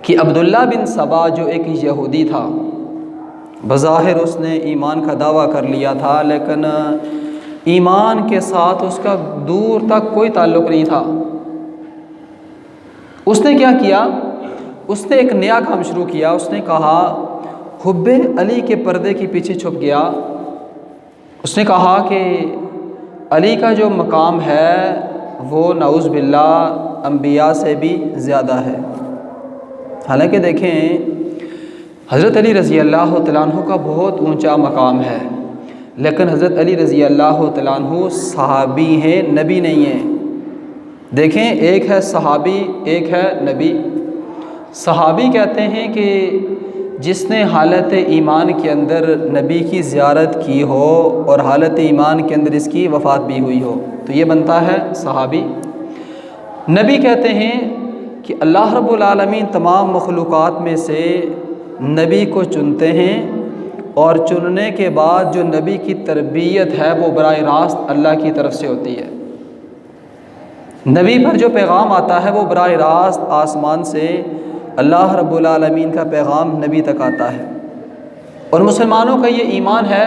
कि अब्दुल्ला बिन सबा जो एक यहूदी था, बज़ाहिर उसने ईमान का दावा कर लिया था, लेकिन ईमान के साथ उसका दूर तक कोई ताल्लुक़ नहीं था। उसने क्या किया, उसने एक नया काम शुरू किया। उसने कहा, हुब्बे अली के पर्दे के पीछे छुप गया। उसने कहा कि अली का जो मकाम है वो नाउज़ बिल्लाह अंबिया से भी ज़्यादा है। हालांकि देखें, हज़रत अली रज़ी अल्लाह तआला अन्हु का बहुत ऊंचा मकाम है, लेकिन हज़रत अली रज़ी अल्लाह तआला अन्हु सहाबी हैं, नबी नहीं हैं। देखें, एक है सहाबी, एक है नबी। सहाबी कहते हैं कि जिसने हालत ईमान के अंदर नबी की ज़ियारत की हो और हालत ईमान के अंदर इसकी वफ़ात भी हुई हो, तो ये बनता है सहाबी। नबी कहते हैं कि अल्लाह रब्बुल आलमीन तमाम मखलूक़ात में से नबी को चुनते हैं, और चुनने के बाद जो नबी की तरबियत है वो बराह रास्त अल्लाह की तरफ से होती है। नबी पर जो पैगाम आता है वो बराह रास्त आसमान से अल्लाह रब्बुल आलमीन का पैगाम नबी तक आता है। और मुसलमानों का ये ईमान है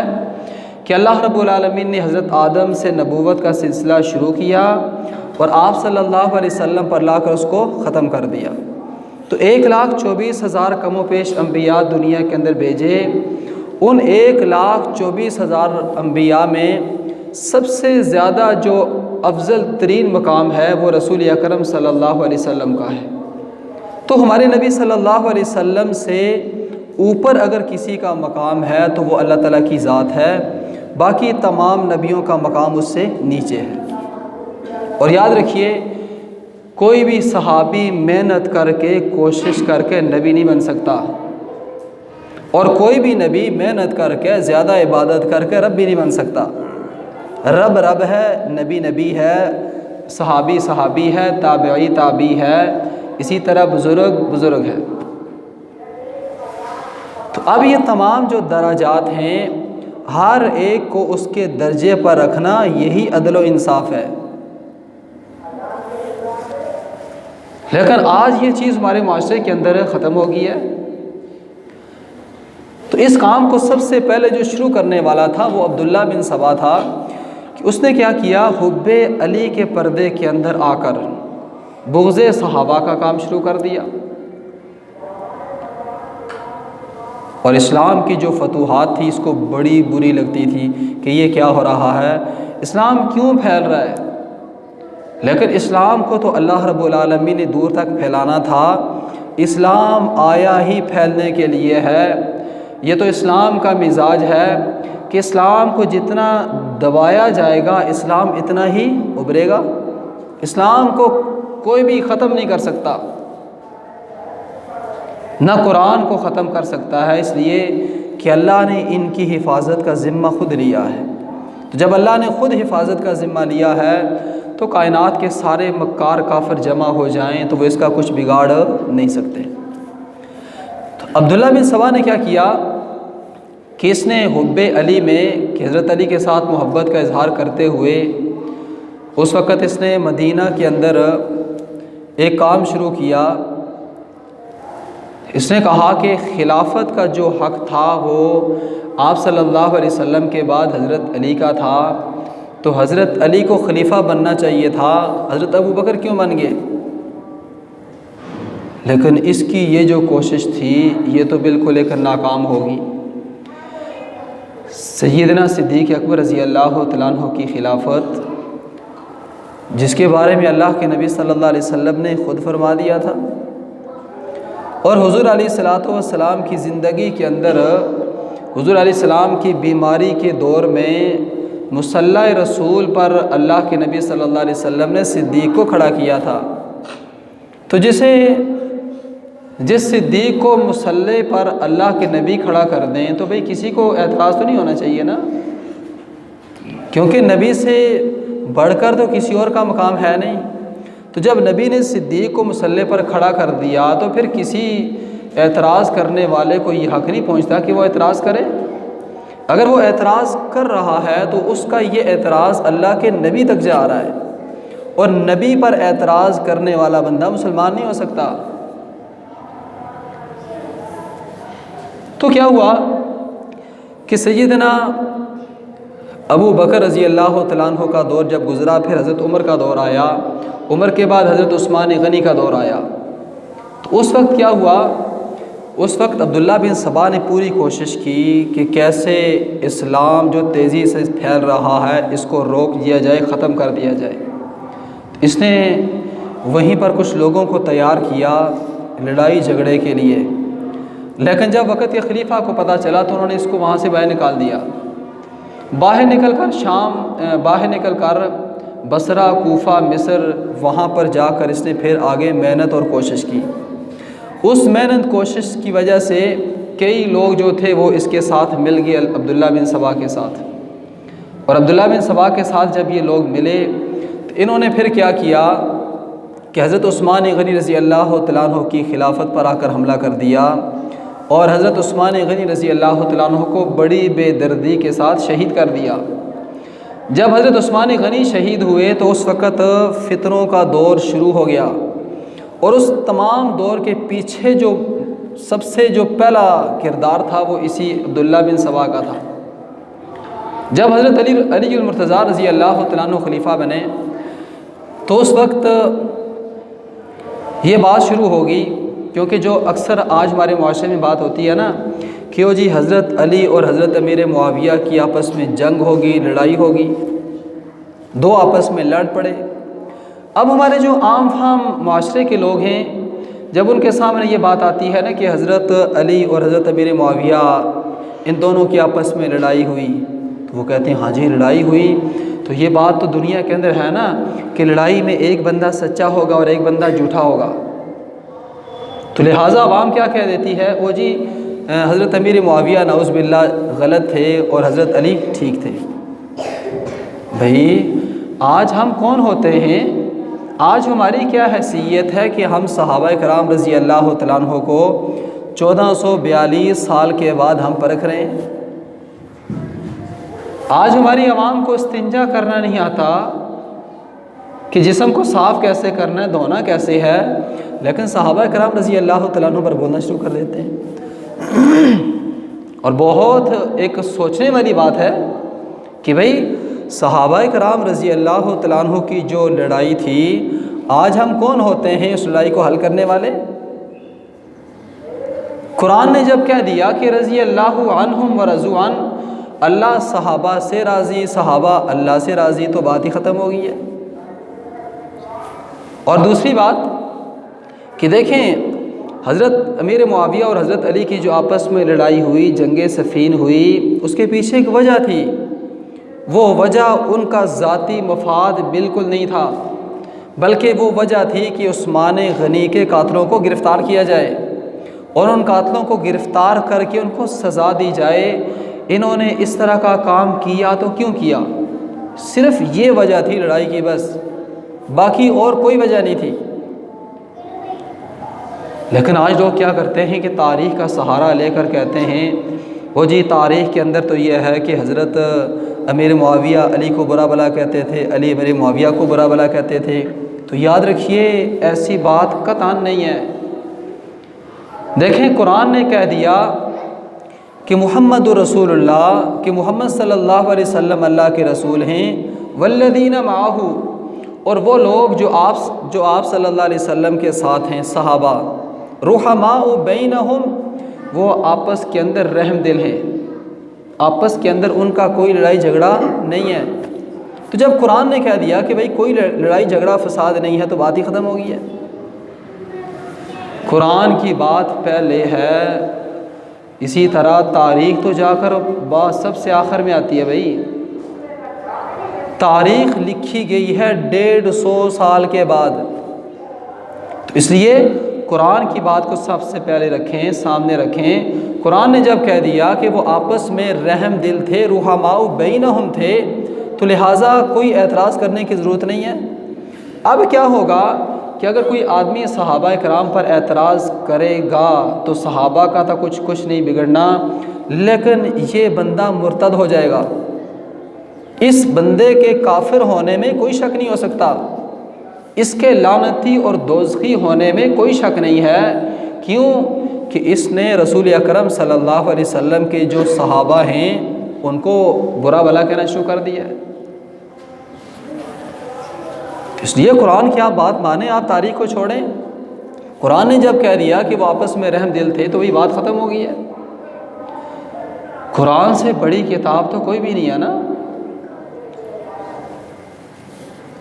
कि अल्लाह रब्बुल आलमीन ने हज़रत आदम से नबूवत का सिलसिला शुरू किया और आप सल्लल्लाहु अलैहि वसल्लम पर लाकर उसको ख़त्म कर दिया। तो 1,24,000 कमो पेश अम्बिया दुनिया के अंदर भेजे। उन 1,24,000 अम्बिया में सबसे ज़्यादा जो अफजल तरीन मकाम है वो रसूल अकरम सल्लल्लाहु अलैहि वसल्लम का है। तो हमारे नबी सल्लल्लाहु अलैहि वसल्लम से ऊपर अगर किसी का मकाम है तो वो अल्लाह ताला की ज़ात है, बाकी तमाम नबियों का मकाम उससे नीचे है। और याद रखिए, कोई भी सहाबी मेहनत करके कोशिश करके नबी नहीं बन सकता, और कोई भी नबी मेहनत करके ज़्यादा इबादत करके रब भी नहीं बन सकता। रब रब है, नबी नबी है, सहाबी सहाबी है, ताबई ताबी है, इसी तरह बुज़ुर्ग बुज़ुर्ग है। तो अब ये तमाम जो दराजात हैं, हर एक को उसके दर्जे पर रखना, यही अदल व इंसाफ है। लेकिन आज ये चीज़ हमारे माशरे के अंदर ख़त्म हो गई है। तो इस काम को सबसे पहले जो शुरू करने वाला था वो अब्दुल्ला बिन सबा था। कि उसने क्या किया, हुब्बे अली के पर्दे के अंदर आकर बुग़्ज़े सहाबा का काम शुरू कर दिया। और इस्लाम की जो फतूहात थी इसको बड़ी बुरी लगती थी कि ये क्या हो रहा है, इस्लाम क्यों फैल रहा है। लेकिन इस्लाम को तो अल्लाह रब्बुल आलमीन ने दूर तक फैलाना था। इस्लाम आया ही फैलने के लिए है। ये तो इस्लाम का मिजाज है कि इस्लाम को जितना दबाया जाएगा इस्लाम इतना ही उभरेगा। इस्लाम को कोई भी ख़त्म नहीं कर सकता, ना कुरान को ख़त्म कर सकता है, इसलिए कि अल्लाह ने इनकी हिफाजत का ज़िम्मा ख़ुद लिया है। तो जब अल्लाह ने ख़ुद हिफाजत का ज़िम्मा लिया है तो कायनात के सारे मक्कार काफिर जमा हो जाएं तो वो इसका कुछ बिगाड़ नहीं सकते। तो अब्दुल्ला बिन सबा ने क्या किया कि इसने हुब्बे अली में कि हज़रत अली के साथ मोहब्बत का इजहार करते हुए उस वक़्त इसने मदीना के अंदर एक काम शुरू किया। इसने कहा कि खिलाफत का जो हक़ था वो आप सल्लल्लाहु अलैहि वसल्लम के बाद हज़रत अली का था, तो हज़रत अली को खलीफा बनना चाहिए था, हज़रत अबू बकर क्यों बन गए। लेकिन इसकी ये जो कोशिश थी ये तो बिल्कुल एक नाकाम होगी। सैयदना सिद्दीक़ अकबर रज़ी अल्लाह तआला अन्हु की खिलाफत, जिसके बारे में अल्लाह के नबी सल्लल्लाहु अलैहि वसल्लम ने ख़ुद फरमा दिया था, और हुज़ूर अलैहिस्सलातु वस्सलाम की ज़िंदगी के अंदर हुज़ूर अलैहिस्सलाम की बीमारी के दौर में मुसल्ला रसूल पर अल्लाह के नबी सल्लल्लाहु अलैहि वसल्लम ने सिद्दीक़ को खड़ा किया था। तो जिस सिद्दीक़ को मुसल्ले पर अल्लाह के नबी खड़ा कर दें तो भाई किसी को एतराज़ तो नहीं होना चाहिए ना, क्योंकि नबी से बढ़कर तो किसी और का मकाम है नहीं। तो जब नबी ने सिद्दीक़ को मुसल्ले पर खड़ा कर दिया तो फिर किसी एतराज़ करने वाले को ये हक़ नहीं पहुँचता कि वो एतराज़ करे। अगर वो एतराज़ कर रहा है तो उसका ये एतराज़ अल्लाह के नबी तक जा रहा है, और नबी पर एतराज़ करने वाला बंदा मुसलमान नहीं हो सकता। तो क्या हुआ कि सैयदना अबू बकर रज़ी अल्लाह तआला अन्हु का दौर जब गुज़रा, फिर हज़रत उमर का दौर आया, उमर के बाद हज़रत उस्मान गनी का दौर आया। तो उस वक्त क्या हुआ, उस वक्त अब्दुल्ला बिन सबा ने पूरी कोशिश की कि कैसे इस्लाम जो तेज़ी से फैल रहा है इसको रोक दिया जाए, ख़त्म कर दिया जाए। इसने वहीं पर कुछ लोगों को तैयार किया लड़ाई झगड़े के लिए, लेकिन जब वक़्त के खलीफा को पता चला तो उन्होंने इसको वहाँ से बाहर निकाल दिया। बाहर निकल कर शाम, बाहर निकल कर बसरा, कूफा, मिस्र, वहाँ पर जाकर इसने फिर आगे मेहनत और कोशिश की। उस मेहनत कोशिश की वजह से कई लोग जो थे वो इसके साथ मिल गए, अब्दुल्ला बिन सबा के साथ। और अब्दुल्ला बिन सबा के साथ जब ये लोग मिले तो इन्होंने फिर क्या किया कि हज़रत उस्मान गनी रज़ी अल्लाह तआला अन्हु की खिलाफत पर आकर हमला कर दिया और हज़रत उस्मान गनी रज़ी अल्लाह तआला अन्हु को बड़ी बेदर्दी के साथ शहीद कर दिया। जब हज़रत उस्मान गनी शहीद हुए तो उस वक़्त फितनों का दौर शुरू हो गया, और उस तमाम दौर के पीछे जो सबसे जो पहला किरदार था वो इसी अब्दुल्ला बिन सबा का था। जब हज़रत अली मुर्तज़ा रज़ी अल्लाह तआला अन्हु खलीफा बने तो उस वक्त ये बात शुरू होगी, क्योंकि जो अक्सर आज हमारे मुआशरे में बात होती है ना कि वो जी हज़रत अली और हज़रत अमीर मुआविया की आपस में जंग होगी, लड़ाई होगी, दो आपस में लड़ पड़े। अब हमारे जो आम फाम मुआशरे के लोग हैं, जब उनके सामने ये बात आती है ना कि हज़रत अली और हज़रत अमीर मुआविया इन दोनों की आपस में लड़ाई हुई, तो वो कहते हैं हाँ जी लड़ाई हुई। तो ये बात तो दुनिया के अंदर है ना कि लड़ाई में एक बंदा सच्चा होगा और एक बंदा झूठा होगा। तो लिहाजा आवाम क्या कह देती है, वो जी हज़रत अमीर मुआविया नाउज़ बिल्लाह गलत थे और हज़रत अली ठीक थे। भाई आज हम कौन होते हैं, आज हमारी क्या हैसियत है कि हम सहाबा कराम रज़ी अल्लाह तआला अन्हु को 1442 साल के बाद हम परख रहे हैं। आज हमारी आवाम को इस्तिंजा करना नहीं आता कि जिस्म को साफ़ कैसे करना है, धोना कैसे है, लेकिन सहाबा कराम रज़ी अल्लाह तआला अन्हु पर बोलना शुरू कर देते हैं। और बहुत एक सोचने वाली बात है कि भाई सहाबा कराम रज़ी अल्लाह तआला अन्हु की जो लड़ाई थी, आज हम कौन होते हैं उस लड़ाई को हल करने वाले। कुरान ने जब कह दिया कि रज़ी अल्लाहु अन्हुम व रज़ू अन, अल्लाह सहाबा से राज़ी, सहाबा अल्लाह से राज़ी, तो बात ही ख़त्म हो गई है। और दूसरी बात कि देखें हज़रत अमीर मुआविया और हज़रत अली की जो आपस में लड़ाई हुई, जंग सफ़ीन हुई, उसके पीछे एक वजह थी। वो वजह उनका ज़ाती मफाद बिल्कुल नहीं था, बल्कि वो वजह थी कि उस्मान गनी के कातलों को गिरफ़्तार किया जाए और उन कातलों को गिरफ़्तार करके उनको सज़ा दी जाए। इन्होंने इस तरह का काम किया तो क्यों किया, सिर्फ़ ये वजह थी लड़ाई की, बस बाकी और कोई वजह नहीं थी। लेकिन आज लोग क्या करते हैं कि तारीख़ का सहारा लेकर कहते हैं वो जी तारीख़ के अंदर तो ये है कि हज़रत अमीर मुआविया अली को बुरा भला कहते थे, अली अमीर मुआविया को बुरा भला कहते थे। तो याद रखिए ऐसी बात कतई नहीं है। देखें कुरान ने कह दिया कि मुहम्मद रसूलुल्लाह, कि मोहम्मद सल्लल्लाहु अलैहि वसल्लम अल्लाह के रसूल हैं, वल्लदीना माहू, और वो लोग जो आप सल्लल्लाहु अलैहि वसल्लम के साथ हैं, सहाबा, रुहमाउ बैनहुम, वो आपस के अंदर रहम दिल हैं, आपस के अंदर उनका कोई लड़ाई झगड़ा नहीं है। तो जब कुरान ने कह दिया कि भाई कोई लड़ाई झगड़ा फसाद नहीं है, तो बात ही ख़त्म हो गई है। कुरान की बात पहले है, इसी तरह तारीख़ तो जाकर बात सबसे आखिर में आती है। भाई तारीख़ लिखी गई है 150 साल के बाद, तो इसलिए कुरान की बात को सबसे पहले रखें, सामने रखें। कुरान ने जब कह दिया कि वो आपस में रहम दिल थे, रुहमाउ बैनहुम थे, तो लिहाजा कोई एतराज़ करने की ज़रूरत नहीं है। अब क्या होगा कि अगर कोई आदमी सहाबा कराम पर एतराज़ करेगा तो सहाबा का तो कुछ नहीं बिगड़ना, लेकिन ये बंदा मुर्तद हो जाएगा। इस बंदे के काफिर होने में कोई शक नहीं हो सकता, इसके लानती और दोज़खी होने में कोई शक नहीं है। क्यों कि इसने रसूल अकरम सल्लल्लाहु अलैहि वसल्लम के जो सहाबा हैं उनको बुरा भला कहना शुरू कर दिया है। इसलिए कुरान की आप बात माने, आप तारीख को छोड़ें। कुरान ने जब कह दिया कि वो आपस में रहम दिल थे तो वही बात ख़त्म हो गई है। कुरान से बड़ी किताब तो कोई भी नहीं है ना।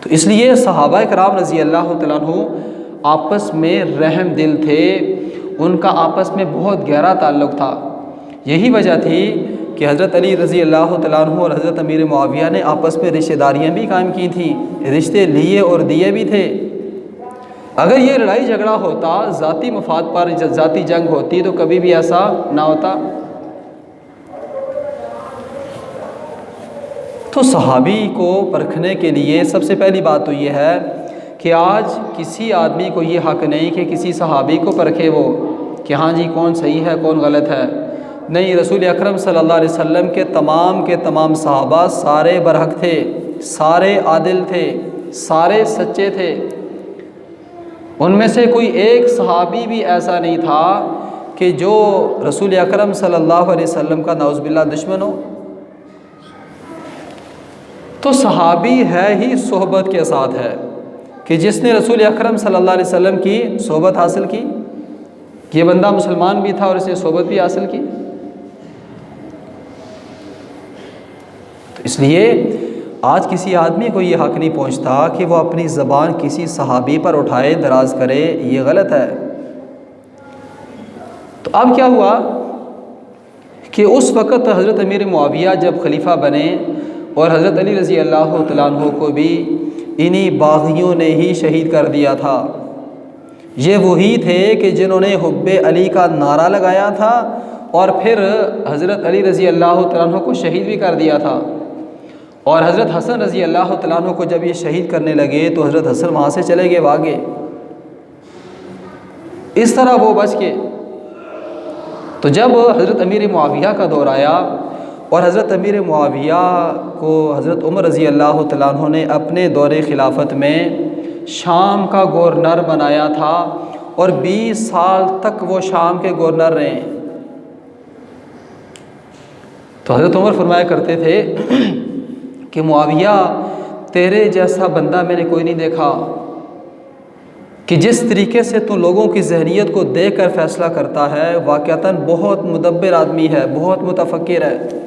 तो इसलिए सहाबा कराम रज़ी अल्लाह तआला अन्हु आपस में रहम दिल थे, उनका आपस में बहुत गहरा ताल्लुक़ था। यही वजह थी कि हज़रत अली रज़ी अल्लाह तआला अन्हु और हज़रत अमीर मुआविया ने आपस में रिश्तेदारियाँ भी कायम की थी, रिश्ते लिए और दिए भी थे। अगर ये लड़ाई झगड़ा होता, ज़ाती मफाद पर ज़ाती जंग होती तो कभी भी ऐसा ना होता। तो सहाबी को परखने के लिए सबसे पहली बात तो ये है कि आज किसी आदमी को ये हक़ नहीं कि किसी सहाबी को परखे वो कि हाँ जी कौन सही है कौन गलत है। नहीं, रसूल अकरम सल्लल्लाहु अलैहि वसल्लम के तमाम सहाबा सारे बरहक थे, सारे आदिल थे, सारे सच्चे थे। उनमें से कोई एक सहाबी भी ऐसा नहीं था कि जो रसूल अकरम सल्लल्लाहु अलैहि वसल्लम का नाउज़ुबिल्लाह दुश्मन हो। तो सहाबी है ही सोहबत के साथ है कि जिसने रसूल अकरम सल्लल्लाहु अलैहि वसल्लम की सोहबत हासिल की, ये बंदा मुसलमान भी था और इसने सोहबत भी हासिल की। तो इसलिए आज किसी आदमी को ये हक़ नहीं पहुँचता कि वो अपनी ज़बान किसी सहाबी पर उठाए, दराज करे, ये गलत है। तो अब क्या हुआ कि उस वक़्त हज़रत अमीर मुआविया जब खलीफा बने और हज़रत अली रज़ी अल्लाह तआला अन्हु को भी इन्हीं बाग़ियों ने ही शहीद कर दिया था। ये वही थे कि जिन्होंने हुब्बे अली का नारा लगाया था और फिर हज़रत अली रज़ी अल्लाह तआला अन्हु को शहीद भी कर दिया था। और हज़रत हसन रज़ी अल्लाह तआला अन्हु को जब ये शहीद करने लगे तो हज़रत हसन वहाँ से चले गए, भागे। इस तरह वो बच के। तो जब हज़रत अमीर मुआविया का दौर आया और हज़रत अमीर मुआविया को हज़रत उमर रज़ी अल्लाह तआला अन्हु ने अपने दौरे खिलाफत में शाम का गवर्नर बनाया था और 20 साल तक वो शाम के गवर्नर रहे। तो हज़रत उमर फरमाया करते थे कि मुआविया तेरे जैसा बंदा मैंने कोई नहीं देखा कि जिस तरीके से तू लोगों की ज़हनियत को देख कर फ़ैसला करता है, वाक़अतन बहुत मुदब्बिर आदमी है, बहुत मुतफ़क्किर है।